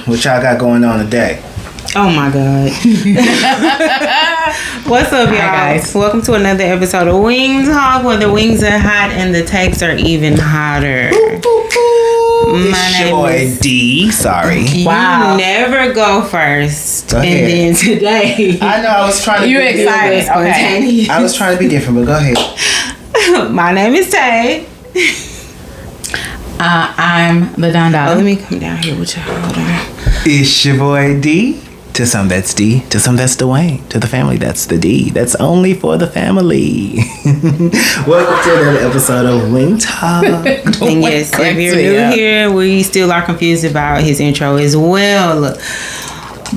What y'all got going on today? Oh my God. What's up, y'all? Hi, guys. Welcome to another episode of Wings Hog, where the wings are hot and the takes are even hotter. It's your boy D. Sorry. Wow. You never go first. Go and ahead. then today. I know I was trying to You be excited. different. Okay. I was trying to be different, but go ahead. My name is Tay. I'm the Don Oh, let Dada. me come down here with you. Hold on. It's your boy D. To some that's D. To some that's Dwayne. To the family that's the D. That's only for the family. Welcome to another episode of Wing Talk. And yes, if you're new here, we still are confused about his intro as well.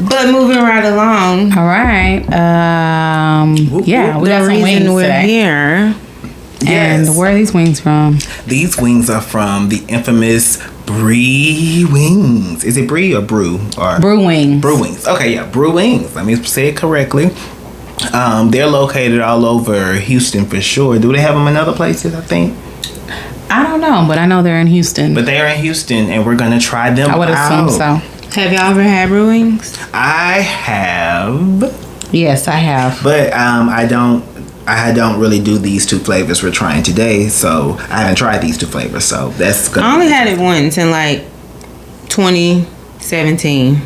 But moving right along. All right. Yeah, we The got some reason wings we're today. here. Yes. And where are these wings from? These wings are from the infamous BreWingz. Is it Bree or Brew? Or BreWingz. BreWingz. Okay, yeah, BreWingz. Let me say it correctly. They're located all over Houston for sure. Do they have them in other places? I think. I don't know, but I know they're in Houston. But they are in Houston, and we're gonna try them. I would assume so. Have y'all ever had BreWingz? I have, Yes, I have. but I don't really do these two flavors we're trying today. So I haven't tried these two flavors. So that's good. I only had it once in like 2017.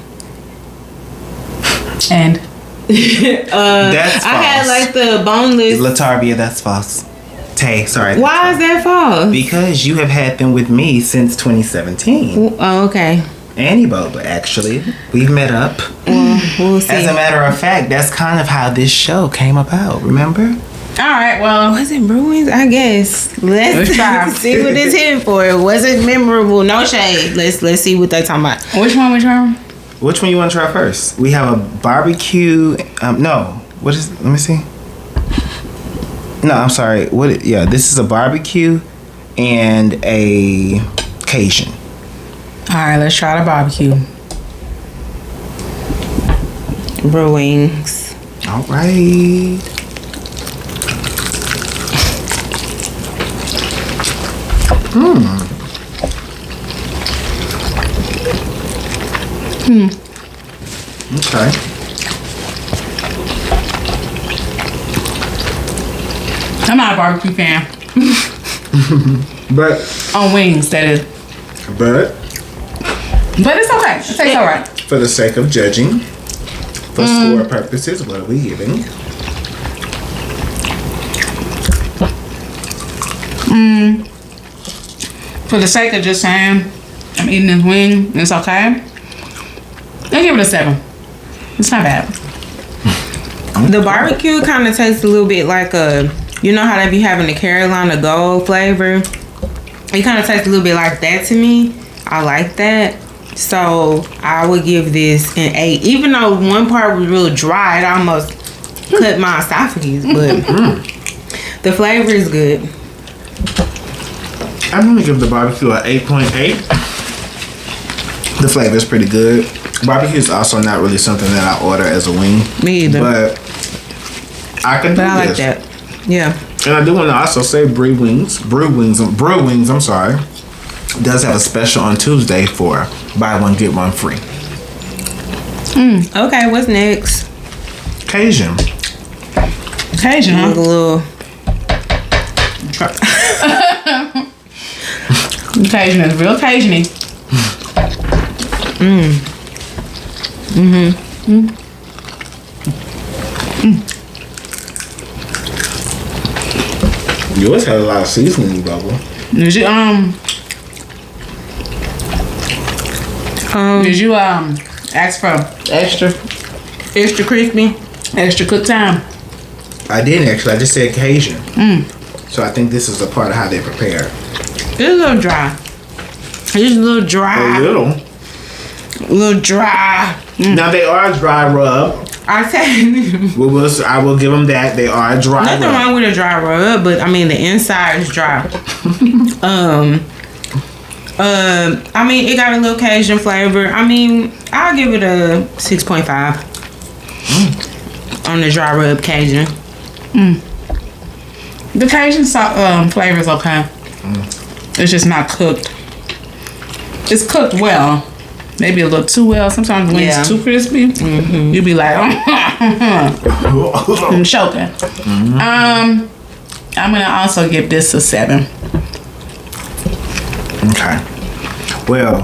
And That's false. I had like the boneless. Latarbia, that's false. Tay, sorry. Why is that false? Because you have had them with me since 2017. Oh, okay. And Ebola, actually. We've met up. We'll see. As a matter of fact, that's kind of how this show came about, remember? all right, well, Was it BreWingz? I guess. Let's try. see what it's here for. It wasn't memorable. No shade. Let's see what they talking about. which one we trying? Which one you want to try first? We have a barbecue. No. What is? Let me see. No, I'm sorry. Yeah, this is a barbecue and a Cajun. All right, let's try the barbecue. BreWingz. All right. Okay. I'm not a barbecue fan. But On wings, that is. but But it's okay. It tastes all right. for the sake of judging, for score purposes, what are we giving? For the sake of just saying I'm eating this wing, it's okay. I give it a 7. It's not bad. The barbecue kind of tastes a little bit like you know how they be having the Carolina Gold flavor? It kind of tastes a little bit like that to me. I like that. So I would give this an 8. Even though one part was real dry, it almost cut my esophagus. But the flavor is good. I'm gonna give the barbecue an 8.8. The flavor is pretty good. Barbecue is also not really something that I order as a wing. Me either. But I can do But I like this. that. Yeah. And I do want to also say BreWingz, I'm sorry, does have a special on Tuesday for buy one, get one free. Okay, what's next? Cajun. Cajun, Look a huh? little. Cajun is real Cajun-y. Yours had a lot of seasoning, Bubble. Did you ask for Extra crispy. extra cook time? I didn't actually. I just said Cajun. So I think this is a part of how they prepare. It's a little dry. It's a little dry. A little. A little dry. Now they are dry rub. I say I will give them that. They are dry nothing rub. wrong with a dry rub, but I mean the inside is dry. I mean it got a little Cajun flavor. I mean I'll give it a 6.5 on the dry rub Cajun. The Cajun flavor is okay. It's just not cooked. It's cooked well, maybe a little too well. Sometimes the wings too crispy. You be like, I'm choking. I'm gonna also give this a 7. Okay. Well,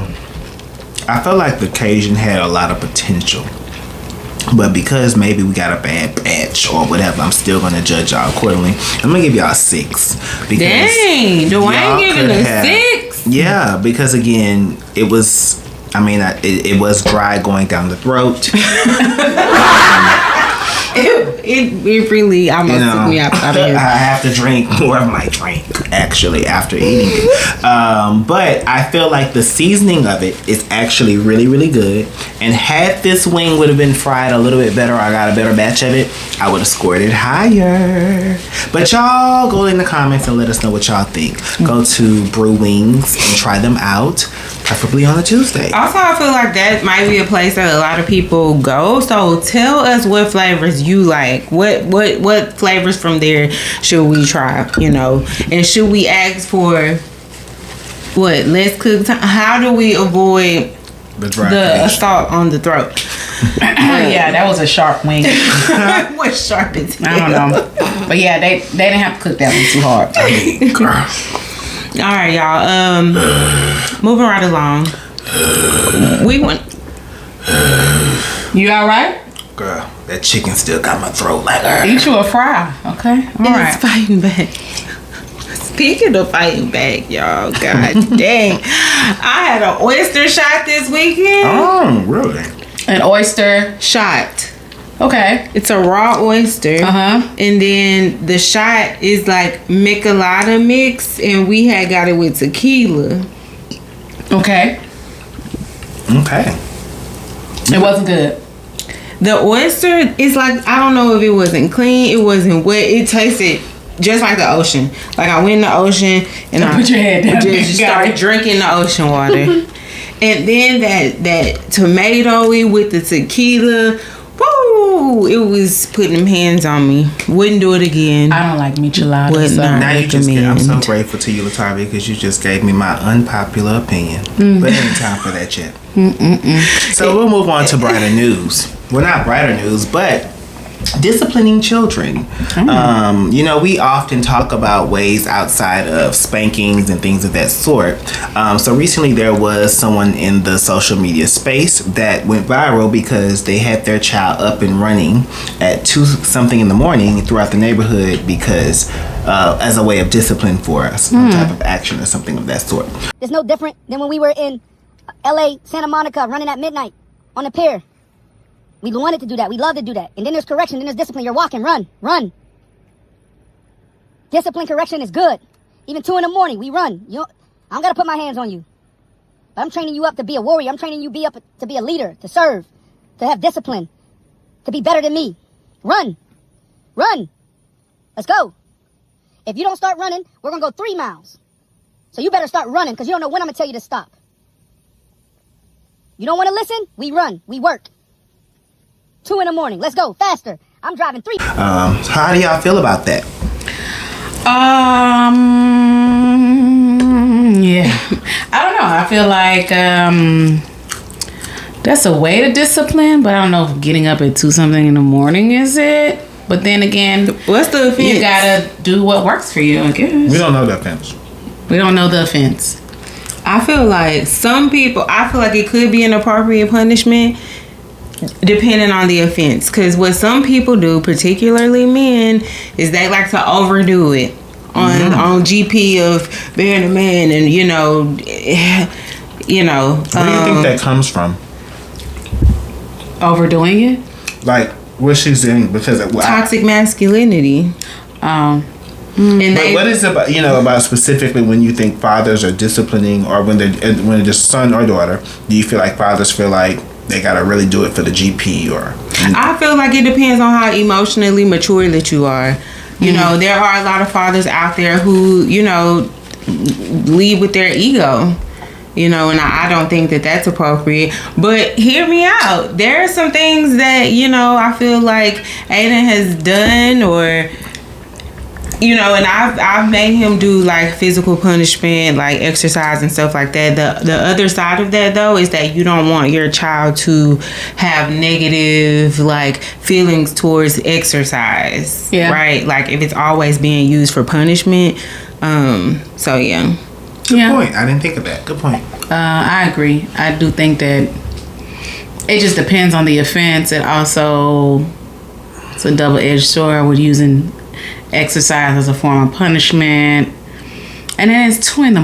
I feel like the Cajun had a lot of potential. But because maybe we got a bad batch or whatever, I'm still gonna judge y'all accordingly. I'm gonna give y'all a 6. Because dang, Dwayne giving a 6? Yeah, because again, it was. I mean, it was dry going down the throat. It really almost took me out of here. I have to drink more of my drink actually after eating it. But I feel like the seasoning of it is actually really, really good. And had this wing would have been fried a little bit better, or I got a better batch of it, I would have scored it higher. But y'all go in the comments and let us know what y'all think. Go to BreWingz and try them out, preferably on a Tuesday. Also, I feel like that might be a place that a lot of people go. So tell us what flavors you like. What flavors from there should we try? You know, and should we ask for less cook time? How do we avoid the assault on the throat? Yeah, that was a sharp wing. What sharp is it? I don't know, but yeah, they didn't have to cook that one too hard. All right, y'all. Moving right along. We went. You all right? Girl, that chicken still got my throat like her. Eat you a fry, okay? All right. It's fighting back. Speaking of fighting back, y'all, god dang. I had an oyster shot this weekend. Oh, really? An oyster shot. Okay. It's a raw oyster. And then the shot is like Michelada mix, and we had got it with tequila. Okay. It wasn't good. The oyster is like, I don't know if it wasn't clean, it wasn't wet. It tasted just like the ocean. Like I went in the ocean and I put your head down. Just started drinking the ocean water. And then that tomatoey with the tequila, woo! It was putting them hands on me. Wouldn't do it again. I don't like micheladas. Would not now you just recommend. I'm so grateful to you, Latavia, because you just gave me my unpopular opinion. But ain't time for that yet. So we'll move on to brighter news. Well, not brighter news, but disciplining children. You know, we often talk about ways outside of spankings and things of that sort. So recently there was someone in the social media space that went viral because they had their child up and running at 2-something in the morning throughout the neighborhood because as a way of discipline for us, some type of action or something of that sort. It's no different than when we were in LA, Santa Monica, running at midnight on the pier. We wanted to do that. We love to do that. And then there's correction. Then there's discipline. You're walking. Run. Discipline, correction is good. Even 2 in the morning, we run. I don't got to put my hands on you. But I'm training you up to be a warrior. I'm training you to be a leader, to serve, to have discipline, to be better than me. Run. Let's go. If you don't start running, we're going to go 3 miles. So you better start running because you don't know when I'm going to tell you to stop. You don't want to listen? We run. We work. 2 in the morning. Let's go. Faster. I'm driving 3. How do y'all feel about that? Yeah. I don't know. I feel like that's a way to discipline, but I don't know if getting up at 2-something in the morning is it. But then again, what's the offense? You gotta do what works for you, I guess. We don't know the offense. I feel like it could be an appropriate punishment depending on the offense. Because what some people do, particularly men, is they like to overdo it on GP of being a man, and you know. Where do you think that comes from? Overdoing it? Like what she's saying, because toxic masculinity. And but what is it about specifically when you think fathers are disciplining, or when it's just son or daughter? Do you feel like fathers feel like they gotta really do it for the GP, or? I feel like it depends on how emotionally mature that you are. You know, there are a lot of fathers out there who lead with their ego. And I don't think that that's appropriate. But hear me out. There are some things that I feel like Aiden has done, or you know, and I've made him do like physical punishment, like exercise and stuff like that. The other side of that though is that you don't want your child to have negative like feelings towards exercise, right? Like if it's always being used for punishment. So yeah. Good point. I didn't think of that. Good point. I agree. I do think that it just depends on the offense. It also, it's a double-edged sword with using exercise as a form of punishment. And then it's 2 a.m.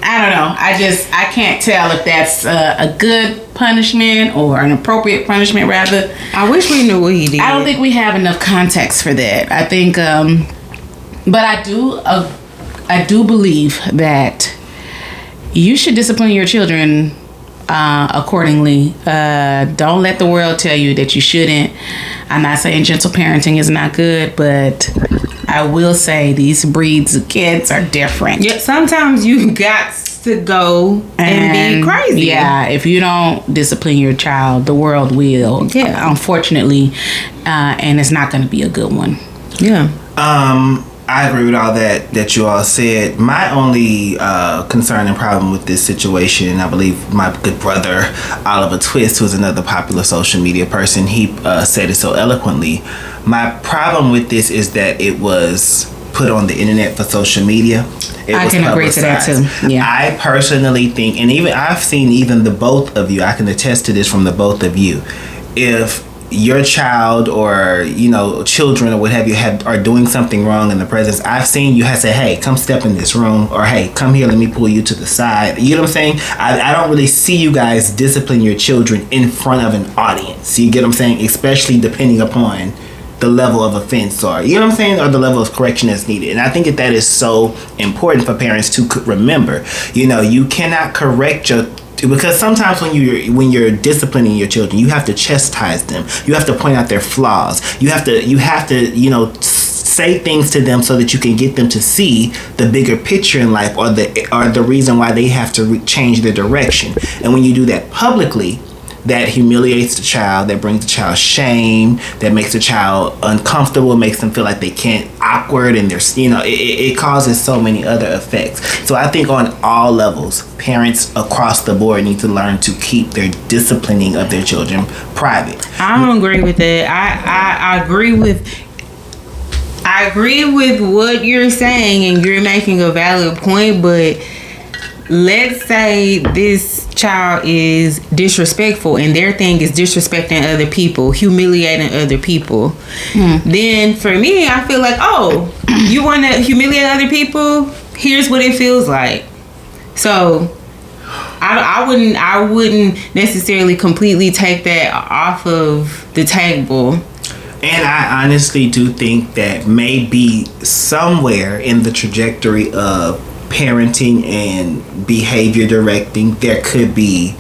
I don't know. I can't tell if that's a good punishment or an appropriate punishment, rather. I wish we knew what he did. I don't think we have enough context for that. I think, but I do believe that you should discipline your children accordingly. Don't let the world tell you that you shouldn't. I'm not saying gentle parenting is not good, but I will say these breeds of kids are different. Yeah, sometimes you got to go and be crazy. Yeah, if you don't discipline your child, the world will. Yeah, unfortunately, and it's not going to be a good one. Yeah. I agree with all that you all said. My only concern and problem with this situation, I believe my good brother Oliver Twist, who's another popular social media person, he said it so eloquently. My problem with this is that it was put on the internet for social media. I can agree to that too. Yeah. I personally think, and even I've seen even the both of you, I can attest to this from the both of you. If your child or children or what have you are doing something wrong in the presence, I've seen you have said, hey, come step in this room, or hey, come here, let me pull you to the side. You know what I'm saying? I don't really see you guys discipline your children in front of an audience. You get what I'm saying? Especially depending upon the level of offense, or you know what I'm saying, or the level of correction that's needed. And I think that is so important for parents to remember. You cannot correct your, because sometimes when you're disciplining your children, you have to chastise them. You have to point out their flaws. You have to say things to them so that you can get them to see the bigger picture in life, or the reason why they have to change their direction. And when you do that publicly, that humiliates the child, that brings the child shame, that makes the child uncomfortable, makes them feel like they can't, awkward, and there's it causes so many other effects. So I think on all levels, parents across the board need to learn to keep their disciplining of their children private. I don't agree with that. I agree with what you're saying, and you're making a valid point, but let's say this child is disrespectful and their thing is disrespecting other people, humiliating other people. Then for me, I feel like, oh, you want to humiliate other people? Here's what it feels like. So I wouldn't necessarily completely take that off of the table. And I honestly do think that maybe somewhere in the trajectory of parenting and behavior directing, there could be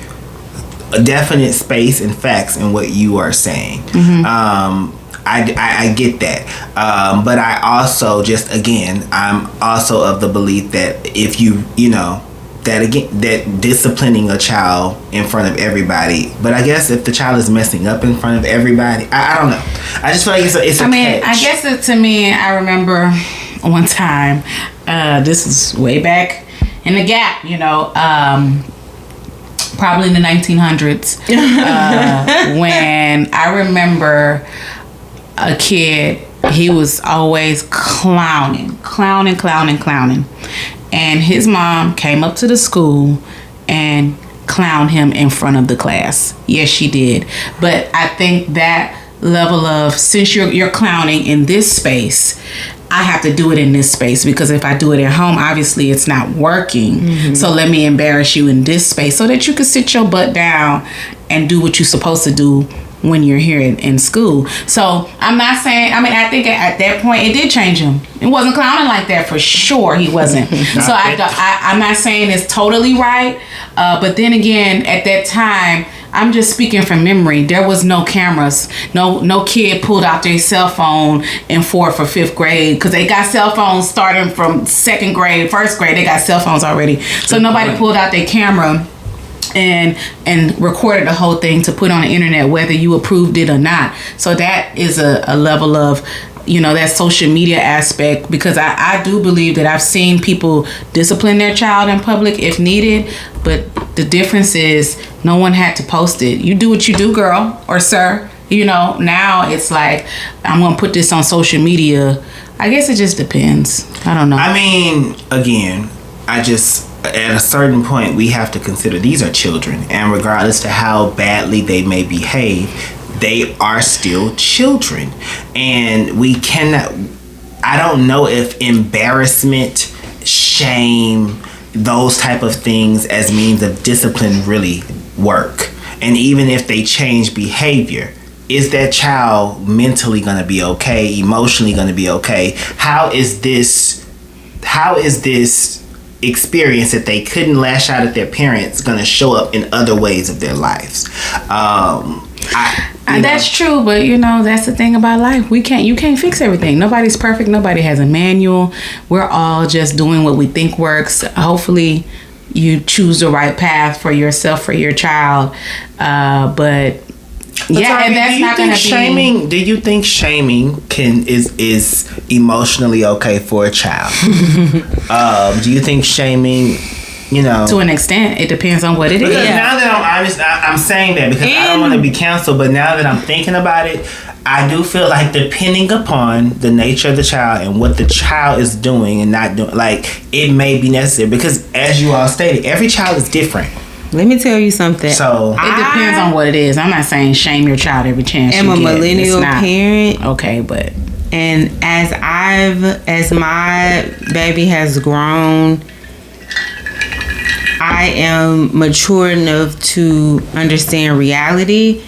a definite space and facts in what you are saying. I get that, but I also I'm also of the belief that if that disciplining a child in front of everybody, but I guess if the child is messing up in front of everybody, I don't know. I just feel like it's a catch. I guess to me, I remember one time, this is way back in the gap, probably in the 1900s, when I remember a kid, he was always clowning, and his mom came up to the school and clowned him in front of the class. Yes, she did. But I think that level of, since you're clowning in this space, I have to do it in this space, because if I do it at home, obviously it's not working. So let me embarrass you in this space so that you can sit your butt down and do what you're supposed to do when you're here in school. So I'm not saying, I think at that point it did change him. It wasn't clowning like that for sure. He wasn't. So I'm not saying it's totally right. But then again, at that time, I'm just speaking from memory. There was no cameras. No kid pulled out their cell phone in 4th or 5th grade, because they got cell phones starting from 2nd grade, 1st grade. They got cell phones already. So nobody pulled out their camera and recorded the whole thing to put on the internet, whether you approved it or not. So that is a level of that social media aspect, because I do believe that I've seen people discipline their child in public if needed, but the difference is no one had to post it. You do what you do, girl or sir. Now it's like, I'm gonna put this on social media. I guess it just depends. I don't know. I mean, again, at a certain point, we have to consider these are children, and regardless to how badly they may behave, they are still children. And we cannot, I don't know if embarrassment, shame, those type of things as means of discipline really work. And even if they change behavior, is that child mentally going to be okay, emotionally going to be okay? How is this experience that they couldn't lash out at their parents going to show up in other ways of their lives? That's true, but that's the thing about life. You can't fix everything. Nobody's perfect. Nobody has a manual. We're all just doing what we think works. Hopefully you choose the right path for yourself, for your child. But yeah, and that's not going to be shaming. Do you think shaming is emotionally okay for a child? Do you think shaming, to an extent, it depends on what it is. Now that I'm honest, I'm saying that because I don't want to be canceled, but now that I'm thinking about it, I do feel like depending upon the nature of the child and what the child is doing and not doing, like, it may be necessary, because as you all stated, every child is different. Let me tell you something. So it depends on what it is. I'm not saying shame your child every chance you get. I'm a millennial parent. Okay, but and as my baby has grown, I am mature enough to understand reality,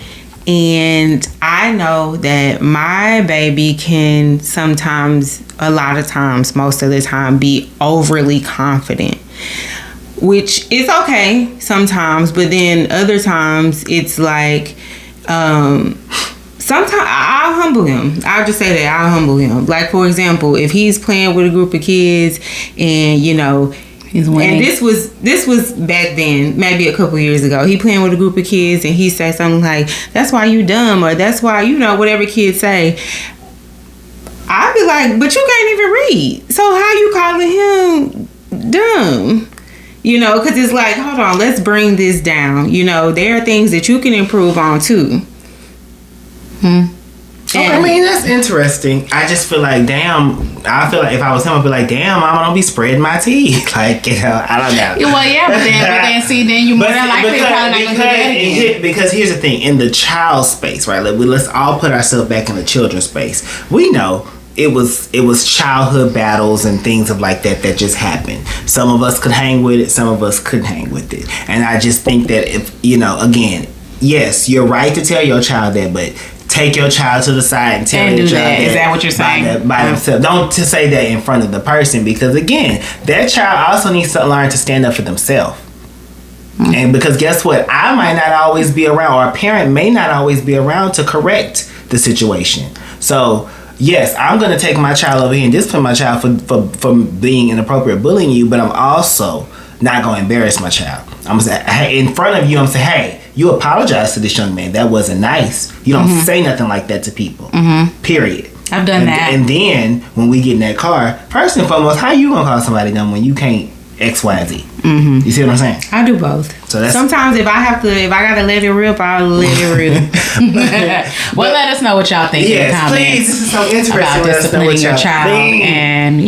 and I know that my baby can sometimes, a lot of times, most of the time, be overly confident. Which is okay sometimes, but then other times it's like, sometimes I'll humble him. I'll just say that I'll humble him. Like, for example, if he's playing with a group of kids and, he's winning. And this was back then, maybe a couple years ago. He playing with a group of kids and he said something like, "That's why you dumb," or "That's why," whatever kids say. I'd be like, "But you can't even read. So how you calling him dumb?" Because it's like, hold on, let's bring this down. There are things that you can improve on too. I mean, that's interesting. I just feel like, I feel like if I was him, I'd be like, damn, I'm gonna be spreading my teeth. Like, I don't know. Well, yeah, but then you more than likely probably not gonna do that again. Because here's the thing, in the child space, right? Let's all put ourselves back in the children's space. We know it was childhood battles and things of like that just happened. Some of us could hang with it, some of us couldn't hang with it. And I just think that if, again, yes, you're right to tell your child that, but take your child to the side and tell your child that. Is that what you're saying? By themselves. Don't to say that in front of the person, because again, that child also needs to learn to stand up for themselves. And because guess what? I might not always be around, or a parent may not always be around to correct the situation. So yes, I'm going to take my child over here and discipline my child for being inappropriate bullying you, but I'm also not going to embarrass my child. I'm going to say, hey, in front of you, I'm going to say, hey, you apologize to this young man. That wasn't nice. You don't say nothing like that to people. Period. I've done that. And then when we get in that car, first and foremost, how you going to call somebody dumb when you can't X, Y, Z? You see what I'm saying? I do both. So sometimes if I gotta let it rip, I'll let it rip. Well, let us know what y'all think in the comments. Please. This is so interesting. About disciplining your child, and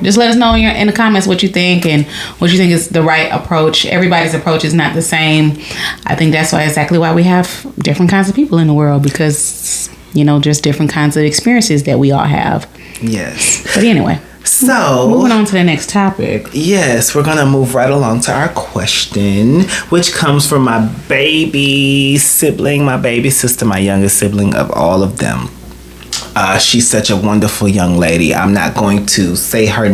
just let us know in the comments what you think and what you think is the right approach. Everybody's approach is not the same. I think that's exactly why we have different kinds of people in the world, because just different kinds of experiences that we all have. Yes. But anyway. So, moving on to the next topic. Yes, we're going to move right along to our question, which comes from my baby sibling, my baby sister, my youngest sibling of all of them. She's such a wonderful young lady. I'm not going to say her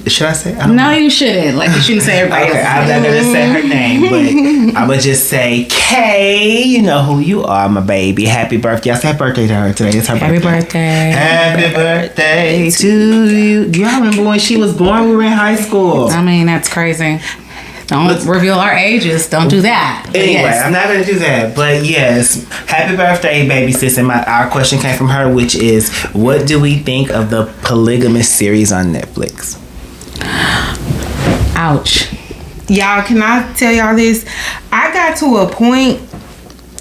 should I say? No, you shouldn't. Like, you shouldn't say everybody okay, I'm not going to say her name, but I'm going to just say, Kay, you know who you are, my baby. Happy birthday. I said happy birthday to her today. It's her birthday. Happy birthday to you. Do y'all remember when she was born? We were in high school. I mean, that's crazy. Don't reveal our ages. Don't do that. But Anyway, yes. I'm not going to do that. But yes, happy birthday, baby sis. And our question came from her, which is, what do we think of the polygamous series on Netflix? Ouch. Y'all, can I tell y'all this? I got to a point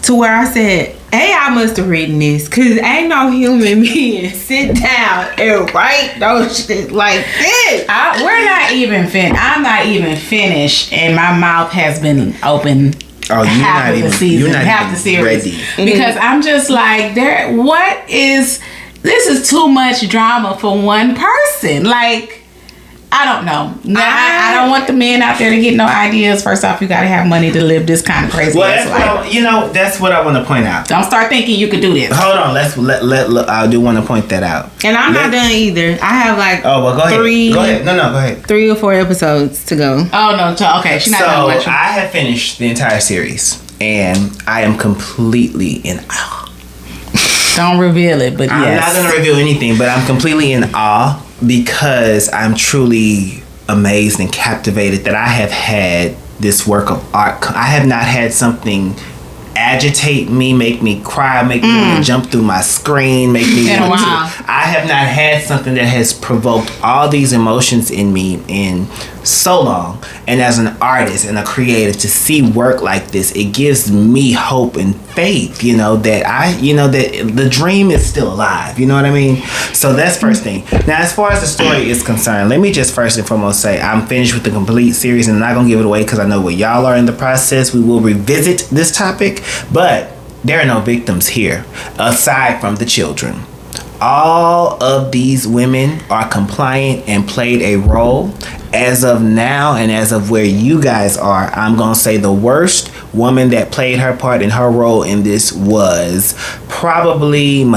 to where I said, I must have written this, because ain't no human being sit down and write those shit like this. We're not even I'm not even finished, and my mouth has been open. Oh, you're half not of even the season, half the series, ready. because I'm just like, this is too much drama for one person. Like, I don't know. I don't want the men out there to get no ideas. First off, you gotta have money to live this kind of crazy life. That's what I want to point out. Don't start thinking you could do this. Hold on, I do want to point that out. And I'm not done either. I have like go ahead. Go ahead. No, go ahead. 3 or 4 episodes to go. Oh no, okay, she's not done watching. I have finished the entire series, and I am completely in awe. Don't reveal it, but I'm not going to reveal anything, but I'm completely in awe because I'm truly amazed and captivated that I have had this work of art. I have not had something agitate me, make me cry, make me want to jump through my screen, make me want to. I have not had something that has provoked all these emotions in me in so long. And as an artist and a creative, to see work like this, it gives me hope and faith, that that the dream is still alive. You know what I mean? So that's first thing. Now, as far as the story is concerned, let me just first and foremost say I'm finished with the complete series, and I'm not going to give it away because I know where y'all are in the process. We will revisit this topic, but there are no victims here aside from the children. All of these women are compliant and played a role. As of now, and as of where you guys are, I'm gonna say the worst woman that played her part in her role in this was probably the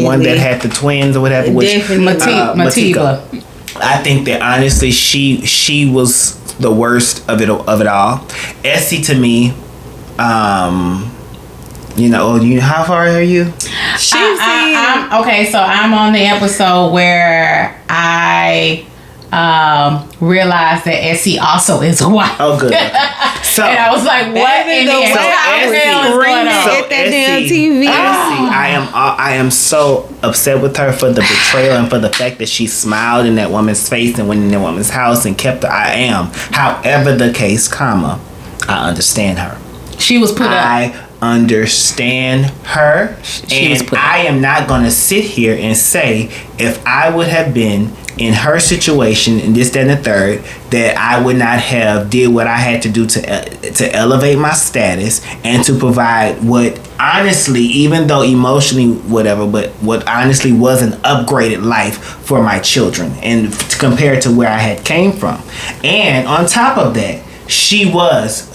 one that had the twins or whatever. Matiba. I think that honestly, she was the worst of it all. Essie, to me, how far are you? I'm okay. So I'm on the episode where I realized that Essie also is a wife. Oh, good. So, and I was like, "What in the hell is going on?" At that damn TV. I am so upset with her for the betrayal and for the fact that she smiled in that woman's face and went in that woman's house and kept her. However the case, I understand her. She was put up. I understand her, and I am not going to sit here and say if I would have been in her situation and this, that, and the third, that I would not have did what I had to do to elevate my status and to provide what honestly, even though emotionally whatever, but what honestly was an upgraded life for my children and compared to where I had came from. And on top of that, she was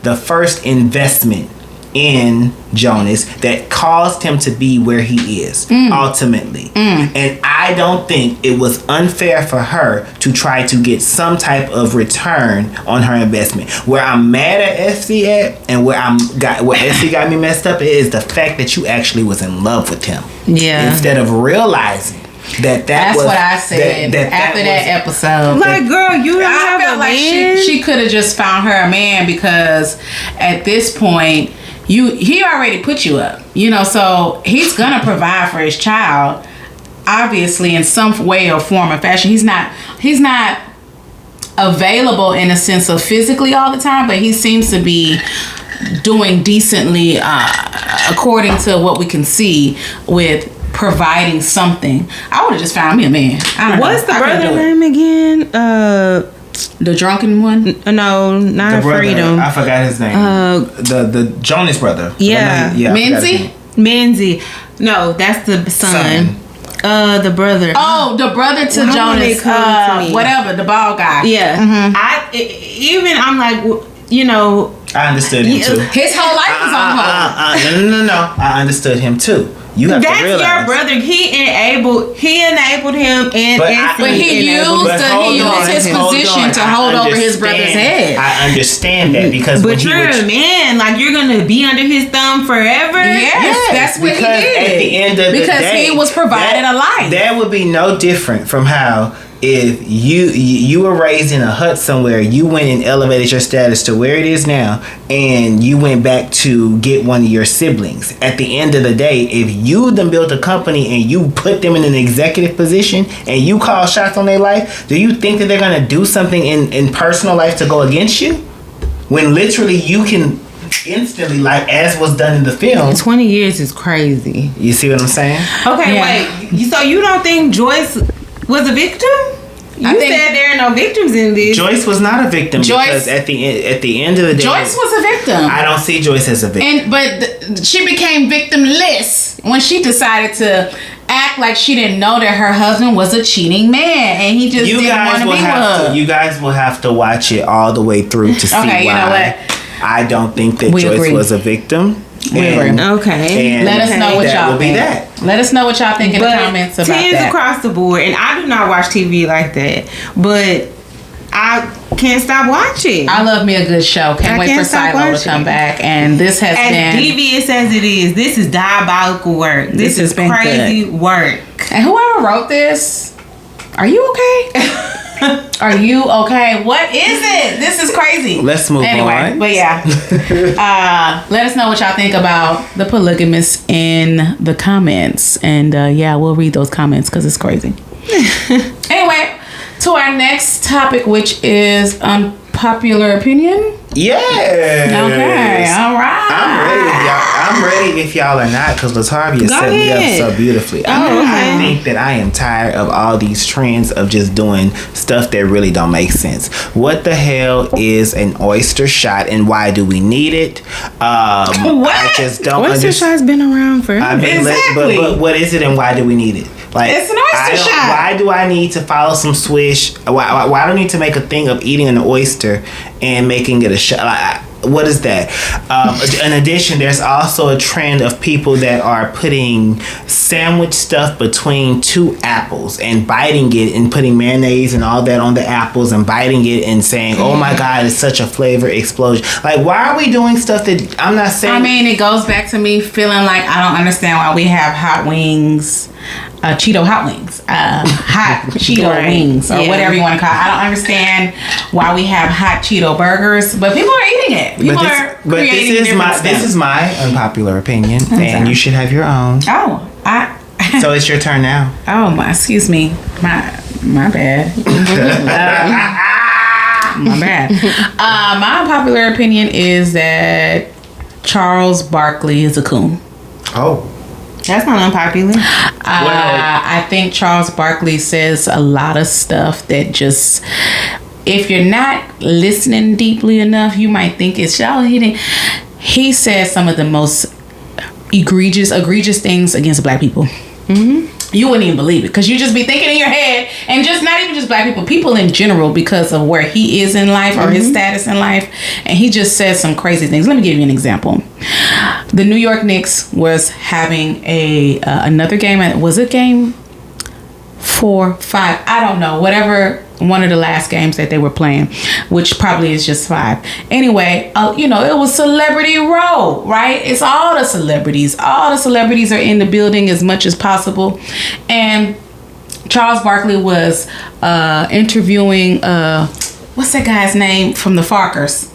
the first investment in Jonas that caused him to be where he is ultimately. And I don't think it was unfair for her to try to get some type of return on her investment. Where I'm mad at Essie at and where Essie got me messed up is the fact that you actually was in love with him. Yeah. Instead of realizing that's what I said after that episode. Like, girl, you don't have felt a like man. she could have just found her a man, because at this point he already put you up, so he's gonna provide for his child, obviously, in some way or form or fashion. He's not available in a sense of physically all the time, but he seems to be doing decently according to what we can see with providing something. I would have just found me a man. What's the brother name again? The drunken one? No, not Freedom. I forgot his name. The Jonas brother. Yeah. Menzie. No, that's the son. The brother. Oh, the brother to Jonas. Whatever, the bald guy. Yeah. Mm-hmm. I'm like, I understood him too. His whole life was on hold. No. I understood him too. You have to realize. That's your brother. He enabled him, and he used his position to hold over his brother's head. I understand that because you're a man, like you're gonna be under his thumb forever. Yes, that's what he did. At the end of the day, he was provided a life. That would be no different from how if you were raised in a hut somewhere, you went and elevated your status to where it is now, and you went back to get one of your siblings. At the end of the day, if you done built a company and you put them in an executive position and you call shots on their life, do you think that they're gonna do something in personal life to go against you? When literally you can instantly, like as was done in the film. 20 years is crazy. You see what I'm saying? Okay, wait. So you don't think Joyce was a victim? You said there are no victims in this. Joyce was not a victim because at the end of the day, Joyce was a victim. I don't see Joyce as a victim. But she became victimless when she decided to act like she didn't know that her husband was a cheating man, and he just didn't want to be with her. You guys will have to watch it all the way through to see why. You know what? I don't think that Joyce was a victim. Okay. And let us know what y'all think. That. Let us know what y'all think in the comments about that. 10s across the board, and I do not watch TV like that, but I can't stop watching. I love me a good show. Can't wait for Silo to come back. And this has been, as devious as it is, this is diabolical work. This is crazy work. And whoever wrote this, are you okay? Are you okay? What is it? This is crazy. Let's move on. But yeah. Let us know what y'all think about the polygamists in the comments. And we'll read those comments because it's crazy. Anyway, to our next topic, which is unpopular opinion. Yes. Okay. All right. I'm ready if y'all are not, because Latavia set me up so beautifully. I think that I am tired of all these trends of just doing stuff that really don't make sense. What the hell is an oyster shot, and why do we need it? What? I just don't oyster shot's been around forever. Exactly. But what is it, and why do we need it? Like, it's an oyster shot. Why do I need to follow some swish? Why do I need to make a thing of eating an oyster and making it a shot? Like, what is that? In addition, there's also a trend of people that are putting sandwich stuff between two apples and biting it and putting mayonnaise and all that on the apples and biting it and saying, oh my God, it's such a flavor explosion. Like, why are we doing stuff that I'm not saying? I mean, it goes back to me feeling like I don't understand why we have hot wings. Cheeto hot wings, hot Cheeto wings, or whatever you want to call it. I don't understand why we have hot Cheeto burgers, but people are eating it. This is my unpopular opinion, and you should have your own. Oh, so it's your turn now. Oh, excuse me, my bad. My bad. My unpopular opinion is that Charles Barkley is a coon. Oh. That's not unpopular. I think Charles Barkley says a lot of stuff that just, if you're not listening deeply enough, you might think it's shallow. He says some of the most egregious things against black people. Mm-hmm. You wouldn't even believe it, because you just be thinking in your head, and just not even just black people in general, because of where he is in life or his status in life, and he just says some crazy things. Let me give you an example. The New York Knicks was having another game. Was it game 4, 5? I don't know. Whatever. One of the last games that they were playing, which probably is just 5. Anyway, it was Celebrity Row, right? It's all the celebrities. All the celebrities are in the building as much as possible. And Charles Barkley was interviewing, what's that guy's name from the Farkers?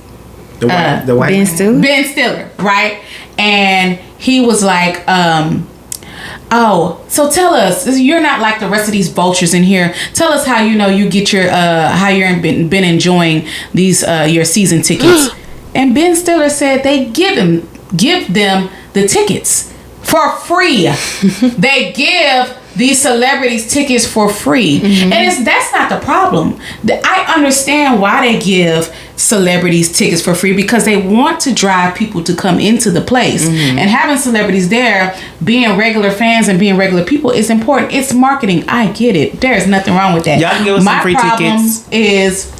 The white Ben Stiller? Ben Stiller, right? And he was like, oh, so tell us, you're not like the rest of these vultures in here. Tell us how you get your how you've been enjoying these your season tickets. And Ben Stiller said they give them the tickets for free. They give these celebrities tickets for free. Mm-hmm. And that's not the problem. I understand why they give celebrities tickets for free, because they want to drive people to come into the place. Mm-hmm. And having celebrities there, being regular fans and being regular people is important. It's marketing. I get it. There's nothing wrong with that. Y'all can give us some free tickets. My problem is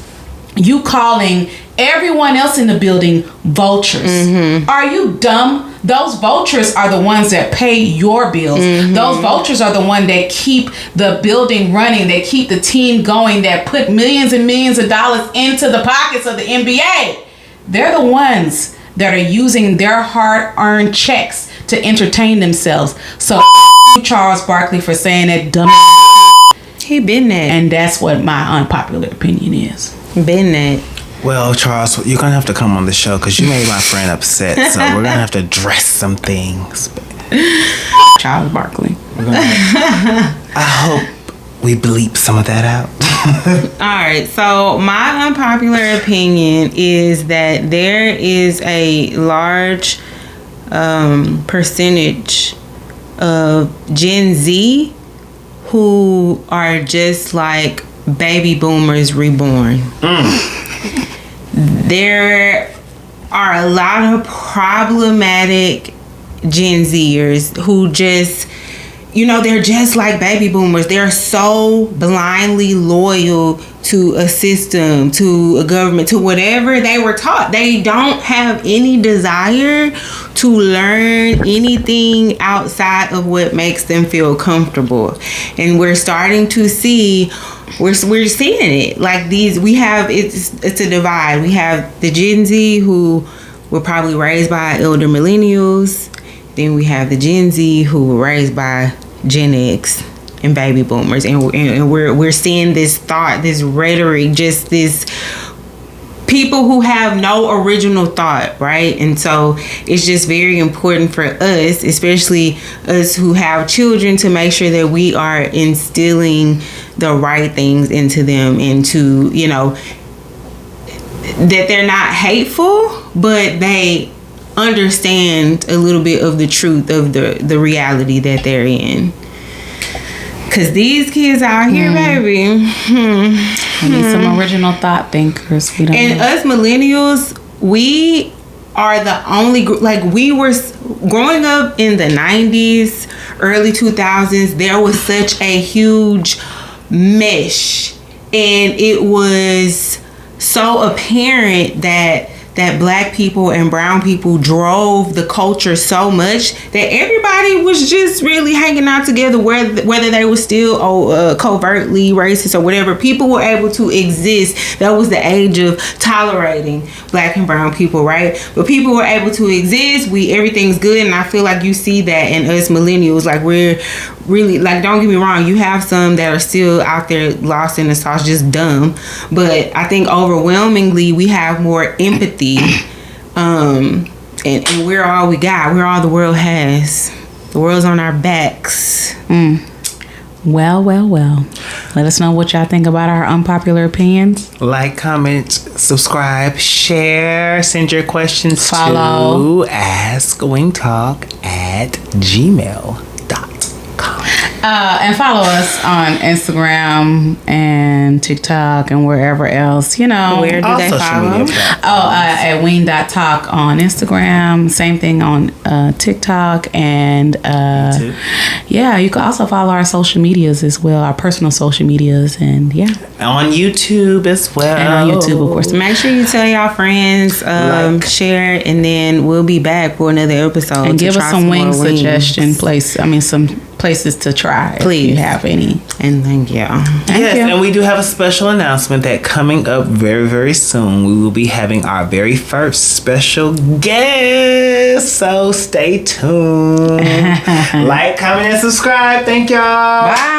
you calling everyone else in the building vultures. Mm-hmm. Are you dumb? Those vultures are the ones that pay your bills. Mm-hmm. Those vultures are the ones that keep the building running, that keep the team going, that put millions and millions of dollars into the pockets of the NBA. They're the ones that are using their hard-earned checks to entertain themselves. So Charles Barkley for saying that dumb. He been that. And that's what my unpopular opinion is. Been that. Well, Charles, you're gonna have to come on the show because you made my friend upset. So we're gonna have to address some things. Charles Barkley. I hope we bleep some of that out. All right. So my unpopular opinion is that there is a large percentage of Gen Z who are just like baby boomers reborn. There are a lot of problematic Gen Zers who just, they're just like baby boomers. They're so blindly loyal to a system, to a government, to whatever they were taught. They don't have any desire to learn anything outside of what makes them feel comfortable. And we're starting to see, we're seeing it. Like it's a divide. We have the Gen Z who were probably raised by elder millennials. Then we have the Gen Z who were raised by Gen X and baby boomers, and we're seeing this thought, this rhetoric, just this people who have no original thought, right? And so it's just very important for us, especially us who have children, to make sure that we are instilling the right things into them, and to, that they're not hateful, but they understand a little bit of the truth of the reality that they're in. Because these kids out here, baby. We need some original thought thinkers. Us millennials, we are the only group. Like, we were growing up in the 90s, early 2000s. There was such a huge mesh. And it was so apparent that black people and brown people drove the culture so much that everybody was just really hanging out together, whether they were still covertly racist or whatever. People were able to exist. That was the age of tolerating black and brown people, right? But people were able to exist. Everything's good, and I feel like you see that in us millennials. Like, we're really, like, don't get me wrong, you have some that are still out there lost in the sauce, just dumb. But I think overwhelmingly we have more empathy. And we're all we got. We're all the world has. The world's on our backs. Well. Let us know what y'all think about our unpopular opinions. Like, comment, subscribe, share, send your questions Follow. to askwingtalk@gmail.com. And follow us on Instagram and TikTok and wherever else, Where do they follow? At wing.talk on Instagram. Same thing on TikTok. And YouTube. Yeah, you can also follow our social medias as well, our personal social medias. And yeah. On YouTube as well. And on YouTube, of course. Make sure you tell y'all friends, share, and then we'll be back for another episode. And give us some wing suggestion some places to try, please, if you have any. And thank y'all. Yes, and we do have a special announcement that coming up very, very soon. We will be having our very first special guest, so stay tuned. Like, comment, and subscribe. Thank y'all. Bye.